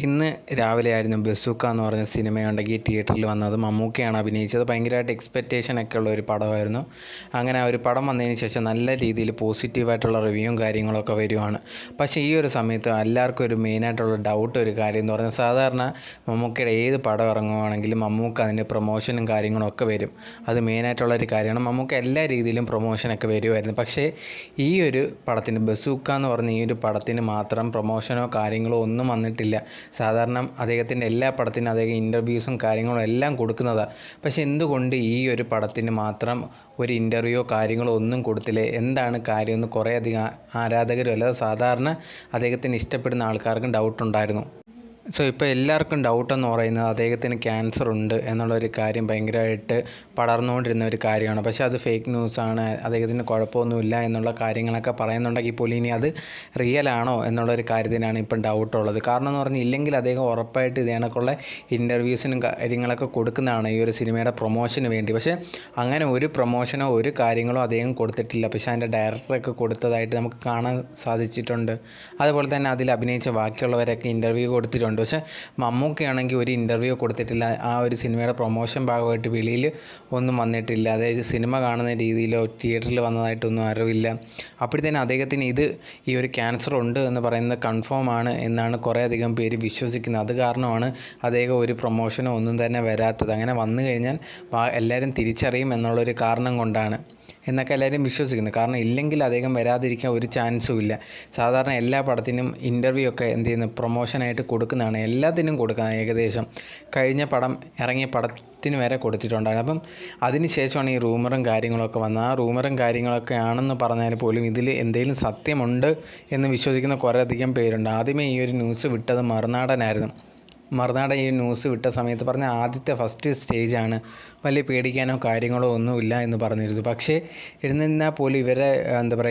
ഇന്ന് രാവിലെയായിരുന്നു ബസൂക്ക എന്ന് പറഞ്ഞ സിനിമയുണ്ടെങ്കിൽ തിയേറ്ററിൽ വന്നത്. മമ്മൂക്കയാണ് അഭിനയിച്ചത്. ഭയങ്കരമായിട്ട് എക്സ്പെക്റ്റേഷനൊക്കെ ഉള്ള ഒരു പടമായിരുന്നു. അങ്ങനെ ആ ഒരു പടം വന്നതിന് ശേഷം നല്ല രീതിയിൽ പോസിറ്റീവായിട്ടുള്ള റിവ്യൂവും കാര്യങ്ങളൊക്കെ വരുവാണ്. പക്ഷേ ഈ ഒരു സമയത്ത് എല്ലാവർക്കും ഒരു മെയിനായിട്ടുള്ള ഡൗട്ട് ഒരു കാര്യം എന്ന് പറഞ്ഞാൽ, സാധാരണ മമ്മൂക്കയുടെ ഏത് പടം ഇറങ്ങുവാണെങ്കിലും മമ്മൂക്ക അതിൻ്റെ പ്രൊമോഷനും കാര്യങ്ങളൊക്കെ വരും. അത് മെയിനായിട്ടുള്ളൊരു കാര്യമാണ്. മമ്മൂക്ക എല്ലാ രീതിയിലും പ്രൊമോഷനൊക്കെ വരുമായിരുന്നു. പക്ഷേ ഈ ഒരു പടത്തിന്, ബസൂക്ക എന്ന് പറഞ്ഞ ഈ ഒരു പടത്തിന് മാത്രം പ്രൊമോഷനോ കാര്യങ്ങളോ ഒന്നും വന്നിട്ടില്ല. സാധാരണ അദ്ദേഹത്തിൻ്റെ എല്ലാ പടത്തിനും അദ്ദേഹം ഇൻ്റർവ്യൂസും കാര്യങ്ങളും എല്ലാം കൊടുക്കുന്നതാണ്. പക്ഷേ എന്തുകൊണ്ട് ഈ ഒരു പടത്തിന് മാത്രം ഒരു ഇൻ്റർവ്യൂയോ കാര്യങ്ങളോ ഒന്നും കൊടുത്തില്ലേ? എന്താണ് കാര്യമെന്ന് കുറേയധികം ആരാധകരും അല്ലാതെ സാധാരണ അദ്ദേഹത്തിന് ഇഷ്ടപ്പെടുന്ന ആൾക്കാർക്കും ഡൗട്ടുണ്ടായിരുന്നു. ഇപ്പോൾ എല്ലാവർക്കും ഡൗട്ടെന്ന് പറയുന്നത് അദ്ദേഹത്തിന് ക്യാൻസർ ഉണ്ട് എന്നുള്ളൊരു കാര്യം ഭയങ്കരമായിട്ട് പടർന്നുകൊണ്ടിരുന്ന ഒരു കാര്യമാണ്. പക്ഷേ അത് ഫേക്ക് ന്യൂസാണ്, അദ്ദേഹത്തിന് കുഴപ്പമൊന്നുമില്ല എന്നുള്ള കാര്യങ്ങളൊക്കെ പറയുന്നുണ്ടെങ്കിൽ പോലും ഇനി അത് റിയൽ ആണോ എന്നുള്ളൊരു കാര്യത്തിനാണ് ഇപ്പം ഡൗട്ടുള്ളത്. കാരണം എന്ന് പറഞ്ഞാൽ ഇല്ലെങ്കിൽ അദ്ദേഹം ഉറപ്പായിട്ട് ഇത് കണക്കുള്ള ഇൻ്റർവ്യൂസിനും കാര്യങ്ങളൊക്കെ കൊടുക്കുന്നതാണ് ഈ ഒരു സിനിമയുടെ പ്രൊമോഷന് വേണ്ടി. പക്ഷേ അങ്ങനെ ഒരു പ്രൊമോഷനോ ഒരു കാര്യങ്ങളോ അദ്ദേഹം കൊടുത്തിട്ടില്ല. പക്ഷേ അതിൻ്റെ ഡയറക്ടറൊക്കെ കൊടുത്തതായിട്ട് നമുക്ക് കാണാൻ സാധിച്ചിട്ടുണ്ട്. അതുപോലെ തന്നെ അതിൽ അഭിനയിച്ച ബാക്കിയുള്ളവരൊക്കെ ഇൻ്റർവ്യൂ കൊടുത്തിട്ടുണ്ട്. പക്ഷേ മമ്മൂക്കയാണെങ്കിൽ ഒരു ഇൻ്റർവ്യൂ കൊടുത്തിട്ടില്ല. ആ ഒരു സിനിമയുടെ പ്രൊമോഷൻ ഭാഗമായിട്ട് വെളിയിൽ ഒന്നും വന്നിട്ടില്ല. അതായത് സിനിമ കാണുന്ന രീതിയിലോ തിയേറ്ററിൽ വന്നതായിട്ടൊന്നും അറിവില്ല. അപ്പോഴത്തേനും അദ്ദേഹത്തിന് ഈ ഒരു ക്യാൻസർ ഉണ്ട് എന്ന് പറയുന്നത് കൺഫേം ആണ് എന്നാണ് കുറേയധികം പേര് വിശ്വസിക്കുന്നത്. അത് കാരണമാണ് അദ്ദേഹം ഒരു പ്രൊമോഷനോ ഒന്നും തന്നെ വരാത്തത്. അങ്ങനെ വന്നു കഴിഞ്ഞാൽ എല്ലാവരും തിരിച്ചറിയും എന്നുള്ളൊരു കാരണം കൊണ്ടാണ് എന്നൊക്കെ എല്ലാവരും വിശ്വസിക്കുന്നു. കാരണം ഇല്ലെങ്കിൽ അദ്ദേഹം വരാതിരിക്കാൻ ഒരു ചാൻസും ഇല്ല. സാധാരണ എല്ലാ പടത്തിനും ഇൻ്റർവ്യൂ ഒക്കെ എന്ത് ചെയ്യുന്നു, പ്രൊമോഷനായിട്ട് കൊടുക്കുന്നതാണ്. എല്ലാത്തിനും കൊടുക്കുന്നത് ഏകദേശം കഴിഞ്ഞ പടം ഇറങ്ങിയ പടത്തിന് വരെ കൊടുത്തിട്ടുണ്ടായിരുന്നു. അപ്പം അതിന് ശേഷമാണ് ഈ റൂമറും കാര്യങ്ങളൊക്കെ വന്നത്. ആ റൂമറും കാര്യങ്ങളൊക്കെ ആണെന്ന് പറഞ്ഞാൽ പോലും ഇതിൽ എന്തെങ്കിലും സത്യമുണ്ട് എന്ന് വിശ്വസിക്കുന്ന കുറേയധികം പേരുണ്ട്. ആദ്യമേ ഈ ഒരു ന്യൂസ് വിട്ടത് മറുനാടനായിരുന്നു. മറുനാടൻ ഈ ന്യൂസ് വിട്ട സമയത്ത് പറഞ്ഞ ആദ്യത്തെ ഫസ്റ്റ് സ്റ്റേജാണ്, വലിയ പേടിക്കാനോ കാര്യങ്ങളോ ഒന്നുമില്ല എന്ന് പറഞ്ഞിരുന്നു. പക്ഷേ ഇരുന്നാൽ പോലും ഇവരെ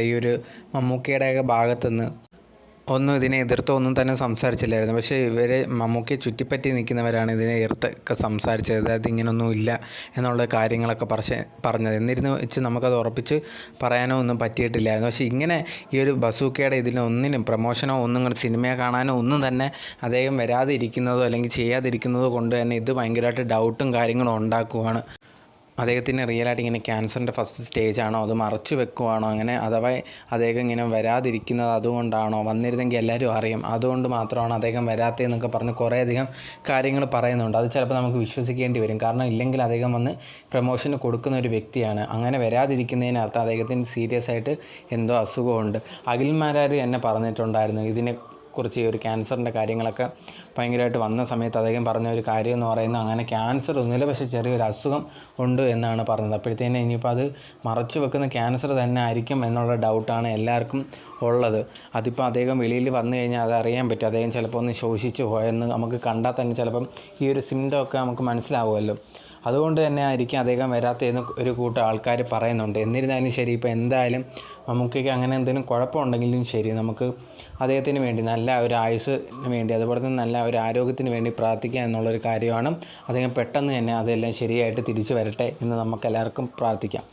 ഈ ഒരു മമ്മൂക്കയുടെയൊക്കെ ഭാഗത്തുനിന്ന് ഒന്നും ഇതിനെ എതിർത്തോ ഒന്നും തന്നെ സംസാരിച്ചില്ലായിരുന്നു. പക്ഷേ ഇവരെ മമ്മൂക്കയെ ചുറ്റിപ്പറ്റി നിൽക്കുന്നവരാണ് ഇതിനെ എതിർത്തൊക്കെ സംസാരിച്ചത്. അതായത് ഇങ്ങനൊന്നും ഇല്ല എന്നുള്ള കാര്യങ്ങളൊക്കെ പറഞ്ഞത്. എന്നിരുന്ന് വെച്ച് നമുക്കത് ഉറപ്പിച്ച് പറയാനോ ഒന്നും പറ്റിയിട്ടില്ലായിരുന്നു. പക്ഷേ ഇങ്ങനെ ഈ ഒരു ബസൂക്കയുടെ ഇതിനൊന്നിനും പ്രൊമോഷനോ ഒന്നും സിനിമയെ കാണാനോ ഒന്നും തന്നെ അദ്ദേഹം വരാതെ ഇരിക്കുന്നതോ അല്ലെങ്കിൽ ചെയ്യാതിരിക്കുന്നതോ കൊണ്ട് തന്നെ ഇത് ഭയങ്കരമായിട്ട് ഡൗട്ടും കാര്യങ്ങളും ഉണ്ടാക്കുവാണ്. അദ്ദേഹത്തിന് റിയലായിട്ട് ഇങ്ങനെ ക്യാൻസറിൻ്റെ ഫസ്റ്റ് സ്റ്റേജാണോ, അത് മറച്ചു വെക്കുവാണോ, അങ്ങനെ അഥവാ അദ്ദേഹം ഇങ്ങനെ വരാതിരിക്കുന്നത് അതുകൊണ്ടാണോ, വന്നിരുന്നെങ്കിൽ എല്ലാവരും അറിയും അതുകൊണ്ട് മാത്രമാണ് അദ്ദേഹം വരാത്തതെന്നൊക്കെ പറഞ്ഞ് കുറേയധികം കാര്യങ്ങൾ പറയുന്നുണ്ട്. അത് ചിലപ്പോൾ നമുക്ക് വിശ്വസിക്കേണ്ടി വരും. കാരണം ഇല്ലെങ്കിൽ അദ്ദേഹം വന്ന് പ്രൊമോഷന് കൊടുക്കുന്ന ഒരു വ്യക്തിയാണ്. അങ്ങനെ വരാതിരിക്കുന്നതിനകത്ത് അദ്ദേഹത്തിന് സീരിയസ് ആയിട്ട് എന്തോ അസുഖമുണ്ട്. അഖിൽമാരാർ എന്നെ പറഞ്ഞിട്ടുണ്ടായിരുന്നു ഇതിനെക്കുറിച്ച്, ഈ ഒരു ക്യാൻസറിൻ്റെ കാര്യങ്ങളൊക്കെ ഭയങ്കരമായിട്ട് വന്ന സമയത്ത് അദ്ദേഹം പറഞ്ഞ ഒരു കാര്യം എന്ന് പറയുന്നത് അങ്ങനെ ക്യാൻസർ ഒന്നുമില്ല, പക്ഷേ ചെറിയൊരു അസുഖം ഉണ്ട് എന്നാണ് പറഞ്ഞത്. അപ്പോഴത്തേനും ഇനിയിപ്പോൾ അത് മറച്ചു വെക്കുന്ന ക്യാൻസർ തന്നെ ആയിരിക്കും എന്നുള്ള ഡൗട്ടാണ് എല്ലാവർക്കും ഉള്ളത്. അതിപ്പോൾ അദ്ദേഹം വെളിയിൽ വന്നു കഴിഞ്ഞാൽ അതറിയാൻ പറ്റും. അദ്ദേഹം ചിലപ്പോൾ ഒന്ന് ശോഷിച്ചു പോയെന്ന് നമുക്ക് കണ്ടാൽ തന്നെ ചിലപ്പം ഈ ഒരു സിംറ്റം ഒക്കെ നമുക്ക് മനസ്സിലാവുമല്ലോ. അതുകൊണ്ട് തന്നെ ആയിരിക്കും അദ്ദേഹം വരാത്തതെന്ന് ഒരു കൂട്ടം ആൾക്കാർ പറയുന്നുണ്ട്. എന്നിരുന്നാലും ശരി, ഇപ്പോൾ എന്തായാലും മമ്മൂക്കയ്ക്ക് അങ്ങനെ എന്തെങ്കിലും കുഴപ്പമുണ്ടെങ്കിലും ശരി, നമുക്ക് അദ്ദേഹത്തിന് വേണ്ടി നല്ല ഒരു ആയുസ്സിന് വേണ്ടി, അതുപോലെ തന്നെ നല്ല ഒരു ആരോഗ്യത്തിന് വേണ്ടി പ്രാർത്ഥിക്കുക എന്നുള്ളൊരു കാര്യമാണ്. അദ്ദേഹം പെട്ടെന്ന് തന്നെ അതെല്ലാം ശരിയായിട്ട് തിരിച്ചു വരട്ടെ എന്ന് നമുക്കെല്ലാവർക്കും പ്രാർത്ഥിക്കാം.